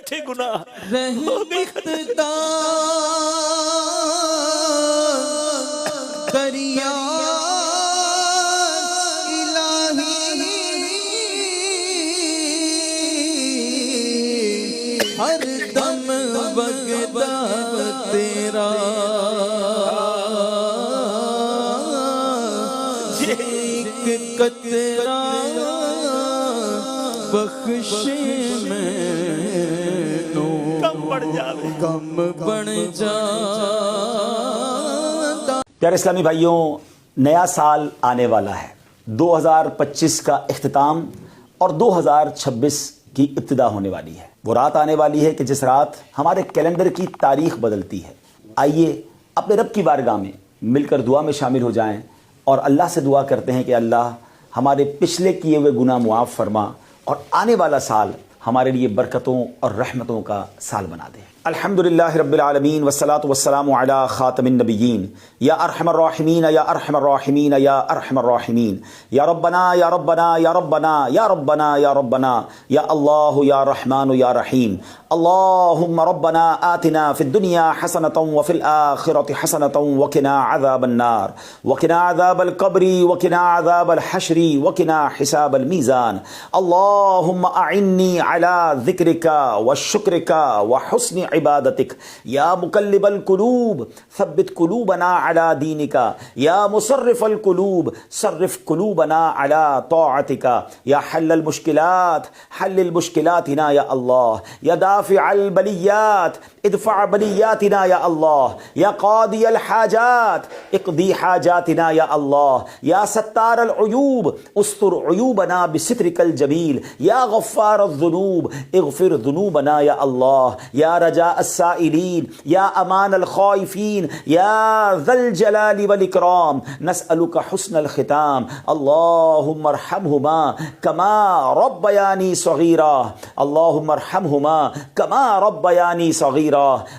بیٹھے گناہ ہو گئی رحمت دا دریا ہر دم بغدا تیرا ایک قطرہ بخش میں کم بڑھ جاوے کم بڑھ جا۔ پیارے اسلامی بھائیوں، نیا سال آنے والا ہے، 2025 کا اختتام اور 2026 کی ابتدا ہونے والی ہے۔ وہ رات آنے والی ہے کہ جس رات ہمارے کیلنڈر کی تاریخ بدلتی ہے۔ آئیے اپنے رب کی بارگاہ میں مل کر دعا میں شامل ہو جائیں اور اللہ سے دعا کرتے ہیں کہ اللہ ہمارے پچھلے کیے ہوئے گناہ معاف فرما اور آنے والا سال ہمارے لیے برکتوں اور رحمتوں کا سال بنا دے۔ الحمدللہ رب العالمین والصلاة والسلام علی خاتم النبیین یا ارحم الراحمین یا ارحم الراحمین یا ارحم الراحمین یا ربنا یا ربنا یا ربنا یا ربنا یا ربنا یا اللہ یا رحمان یا رحیم اللہم ربنا آتنا فی الدنیا حسنة وفی الآخرة حسنة وقنا عذاب النار وقنا عذاب القبر وقنا عذاب الحشر وقنا حساب المیزان اللہم اعنی علی ذکرک وشکرک وحسن عبادتک یا مقلب القلوب ثبت قلوبنا علی دینک یا مصرف القلوب صرف قلوبنا علی طاعتک یا حل المشکلات حل المشکلاتنا یا اللہ یا دافع البلیات ادفع بلیاتنا یا اللہ یا قاضی الحاجات اقضی حاجاتنا یا اللہ یا ستار العیوب استر عیوبنا بسترک الجمیل یا غفار الذنوب اغفر ذنوبنا یا اللہ یا رجاء السائلین یا امان الخائفین یا ذا الجلال والاکرام نسألک حسن الختام اللہم ارحمہما کما ربیانی صغیرا اللہم ارحمہما کما ربیانی صغیرا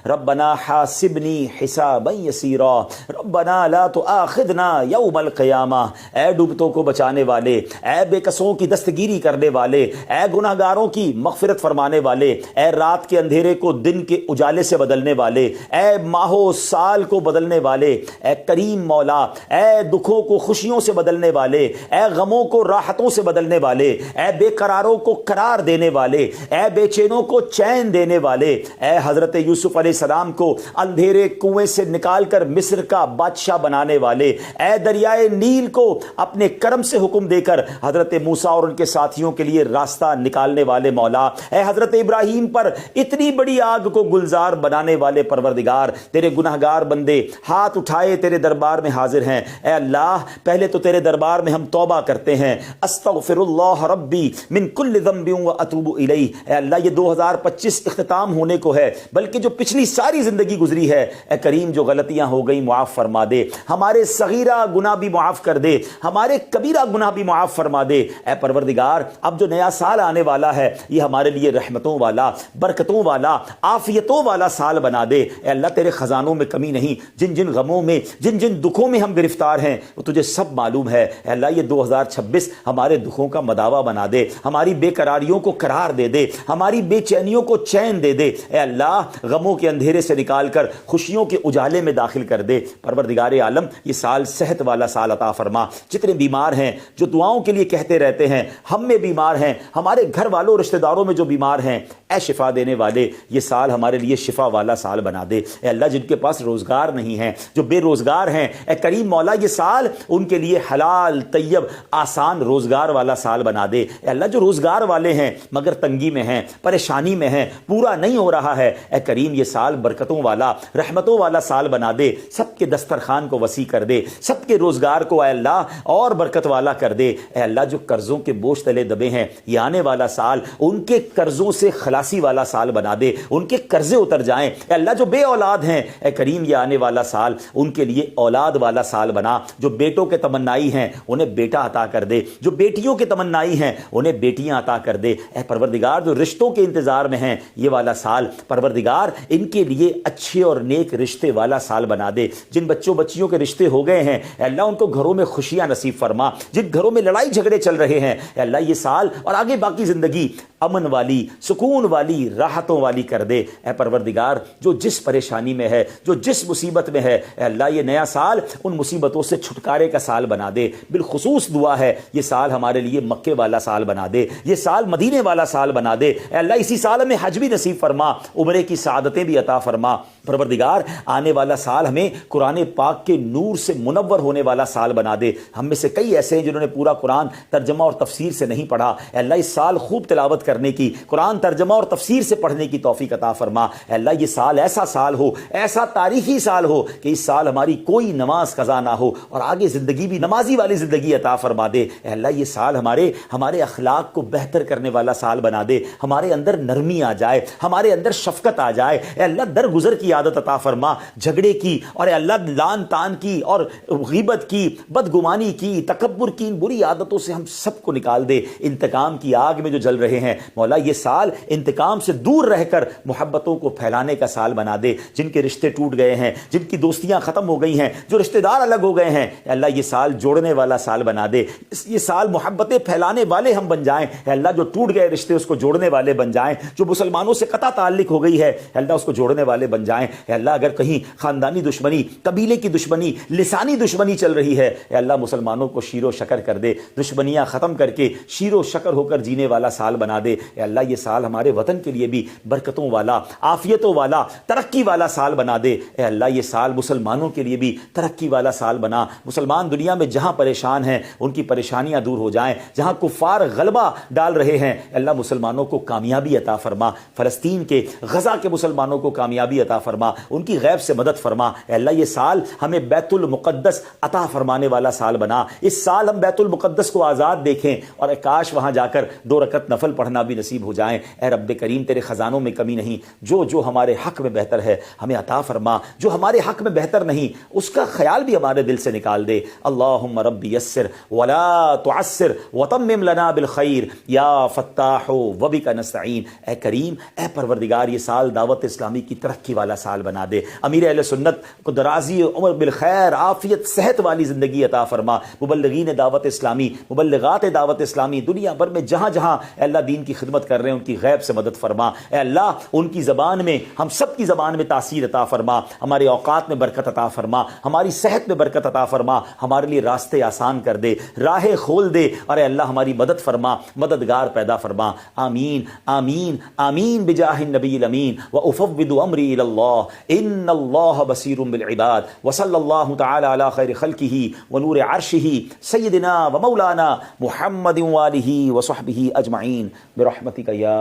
ربنا حاسبنی حسابا یسیرا ربنا لا تؤاخذنا یوم القیامہ۔ اے ڈوبتوں کو بچانے والے، اے بے کسوں کی دستگیری کرنے والے، اے گناہگاروں کی مغفرت فرمانے والے، اے رات کے اندھیرے کو دن کے اجالے سے بدلنے والے، اے ماہ و سال کو بدلنے والے، اے کریم مولا، اے دکھوں کو خوشیوں سے بدلنے والے، اے غموں کو راحتوں سے بدلنے والے، اے بے قراروں کو قرار دینے والے، اے بے چینوں کو چین دینے والے، اے حضرت یوسف علیہ السلام کو اندھیرے کنویں سے نکال کر مصر کا بادشاہ بنانے والے، اے دریائے نیل کو اپنے کرم سے حکم دے کر حضرت موسیٰ اور ان کے ساتھیوں کے لیے راستہ نکالنے والے مولا، اے حضرت ابراہیم پر اتنی بڑی آگ کو گلزار بنانے والے پروردگار، تیرے گناہگار بندے ہاتھ اٹھائے تیرے دربار میں حاضر ہیں۔ اے اللہ پہلے تو تیرے دربار میں ہم توبہ کرتے ہیں، استغفر اللہ ربی من کل ذنب واتوب الیہ۔ اے اللہ یہ 2025 اختتام ہونے کو ہے، بلکہ جو پچھلی ساری زندگی گزری ہے اے کریم جو غلطیاں ہو گئی معاف فرما دے، ہمارے صغیرہ گناہ بھی معاف کر دے، ہمارے کبیرہ گناہ بھی معاف فرما دے۔ اے پروردگار اب جو نیا سال آنے والا ہے یہ ہمارے لیے رحمتوں والا، برکتوں والا، عافیتوں والا سال بنا دے۔ اے اللہ تیرے خزانوں میں کمی نہیں، جن جن غموں میں جن جن دکھوں میں ہم گرفتار ہیں وہ تجھے سب معلوم ہے۔ اے اللہ یہ 2026 ہمارے دکھوں کا مداوا بنا دے، ہماری بے قراریوں کو قرار دے دے، ہماری بے چینیوں کو چین دے دے۔ اے اللہ غموں کے اندھیرے سے نکال کر خوشیوں کے اجالے میں داخل کر دے۔ پروردگار عالم یہ سال صحت والا سال عطا فرما۔ جتنے بیمار ہیں جو دعاؤں کے لیے کہتے رہتے ہیں، ہم میں بیمار ہیں، ہمارے گھر والوں رشتہ داروں میں جو بیمار ہیں، اے شفا دینے والے یہ سال ہمارے لیے شفا والا سال بنا دے۔ اے اللہ جن کے پاس روزگار نہیں ہے، جو بے روزگار ہیں، اے کریم مولا یہ سال ان کے لیے حلال طیب آسان روزگار والا سال بنا دے۔ اے اللہ جو روزگار والے ہیں مگر تنگی میں ہیں، پریشانی میں ہیں، پورا نہیں ہو رہا ہے، اے کریم یہ سال برکتوں والا رحمتوں والا سال بنا دے۔ سب کے دسترخوان کو وسیع کر دے، سب کے روزگار کو اے اللہ اور برکت والا کر دے۔ اے اللہ جو قرضوں کے بوجھ تلے دبے ہیں یہ آنے والا سال ان کے قرضوں سے خلاصی والا سال بنا دے، ان کے قرضے اتر جائیں۔ اے اللہ جو بے اولاد ہیں اے کریم یہ آنے والا سال ان کے لیے اولاد والا سال بنا۔ جو بیٹوں کے تمنائی ہیں انہیں بیٹا عطا کر دے، جو بیٹیوں کے تمنائی ہیں انہیں بیٹیاں عطا کر دے۔ اے پروردگار جو رشتوں کے انتظار میں ہیں یہ والا سال پروردگار ان کے لیے اچھے اور نیک رشتے والا سال بنا دے۔ جن بچوں بچیوں کے رشتے ہو گئے ہیں اے اللہ ان کو گھروں میں خوشیاں نصیب فرما، جن گھروں میں لڑائی جھگڑے چل رہے ہیں اے اللہ یہ سال اور آگے باقی زندگی امن والی، سکون والی، راحتوں والی کر دے۔ اے پروردگار جو جس پریشانی میں ہے، جو جس مصیبت میں ہے، اے اللہ یہ نیا سال ان مصیبتوں سے چھٹکارے کا سال بنا دے۔ بالخصوص دعا ہے یہ سال ہمارے لیے مکے والا سال بنا دے، یہ سال مدینے والا سال بنا دے۔ اے اللہ اسی سال ہمیں حج بھی نصیب فرما، عمرے کی سعادتیں بھی عطا فرما۔ پروردگار آنے والا سال ہمیں قرآن پاک کے نور سے منور ہونے والا سال بنا دے۔ ہم میں سے کئی ایسے ہیں جنہوں نے پورا قرآن ترجمہ اور تفسیر سے نہیں پڑھا، اے اللہ اس سال خوب تلاوت کرنے کی، قرآن ترجمہ اور تفسیر سے پڑھنے کی توفیق عطا فرما۔ اے اللہ یہ سال ایسا سال ہو، ایسا تاریخی سال ہو کہ اس سال ہماری کوئی نماز قضا نہ ہو اور آگے زندگی بھی نمازی والی زندگی عطا فرما دے۔ اے اللہ یہ سال ہمارے اخلاق کو بہتر کرنے والا سال بنا دے، ہمارے اندر نرمی آ جائے، ہمارے اندر شفقت آ جائے۔ اے اللہ درگزر کی عادت عطا فرما، جھگڑے کی اور اے اللہ لان تان کی اور غیبت کی، بدگمانی کی، تکبر کی، ان بری عادتوں سے ہم سب کو نکال دے۔ انتقام کی آگ میں جو جل رہے ہیں مولا یہ سال انتقام سے دور رہ کر محبتوں کو پھیلانے کا سال بنا دے۔ جن کے رشتے ٹوٹ گئے ہیں، جن کی دوستیاں ختم ہو گئی ہیں، جو رشتہ دار الگ ہو گئے ہیں، اے اللہ یہ سال جوڑنے والا سال بنا دے۔ یہ سال محبتیں پھیلانے والے ہم بن جائیں، اے اللہ جو ٹوٹ گئے رشتے اس کو جوڑنے والے بن جائیں، جو مسلمانوں سے قطع تعلق ہو گئی ہے اے اللہ اس کو جوڑنے والے بن جائیں۔ اے اللہ اگر کہیں خاندانی دشمنی، قبیلے کی دشمنی، لسانی دشمنی چل رہی ہے اے اللہ مسلمانوں کو شیر و شکر کر دے، دشمنیاں ختم کر کے شیر و شکر ہو کر جینے والا سال بنا دے۔ اے اللہ یہ سال ہمارے وطن کے لیے بھی برکتوں والا، عافیتوں والا، ترقی والا سال بنا دے۔ اے اللہ یہ سال مسلمانوں کے لیے بھی ترقی والا سال بنا، مسلمان دنیا میں جہاں پریشان ہیں ان کی پریشانیاں دور ہو جائیں، جہاں کفار غلبہ ڈال رہے ہیں اے اللہ مسلمانوں کو کامیابی عطا فرما، فلسطین کے، غزہ کے مسلمانوں کو کامیابی عطا فرما، ان کی غیب سے مدد فرما۔ اے اللہ یہ سال ہمیں بیت المقدس عطا فرمانے والا سال بنا، اس سال ہم بیت المقدس کو آزاد دیکھیں اور کاش وہاں جا کر 2 رکعت نفل پڑھنا بھی نصیب ہو جائیں۔ اے رب کریم تیرے خزانوں میں کمی نہیں، جو ہمارے حق میں بہتر ہے ہمیں عطا فرما، جو ہمارے حق میں بہتر نہیں اس کا خیال بھی ہمارے دل سے نکال دے۔ اللہم رب یسر ولا تعسر وتمم لنا بالخیر یا فتاح وبک نستعین۔ اے کریم، اے پروردگار یہ سال دعوت اسلامی کی ترقی والا سال بنا دے، امیر اہل سنت کو درازی عمر بالخیر، عافیت، صحت والی زندگی عطا فرما، مبلغین دعوت اسلامی، مبلغات دعوت اسلامی دنیا بھر میں جہاں جہاں اے اللہ دین کی خدمت کر رہے ہیں ان کی غیب سے مدد فرما۔ اے اللہ ان کی زبان میں، ہم سب کی زبان میں تاثیر عطا فرما، ہمارے اوقات میں برکت عطا فرما، ہماری صحت میں برکت عطا فرما، ہمارے لیے راستے آسان کر دے، راہیں کھول دے، اور اے اللہ ہماری مدد فرما، مددگار پیدا فرما۔ آمین آمین آمین بجاہ النبی الامین وافوض امری الی اللہ ان اللہ بصیر بالعباد وصلی اللہ تعالی علی خیر خلقہ ونور عرشہ سیدنا ومولانا محمد وآلہ وصحبہ اجمعین برحمتک یا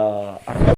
ارحم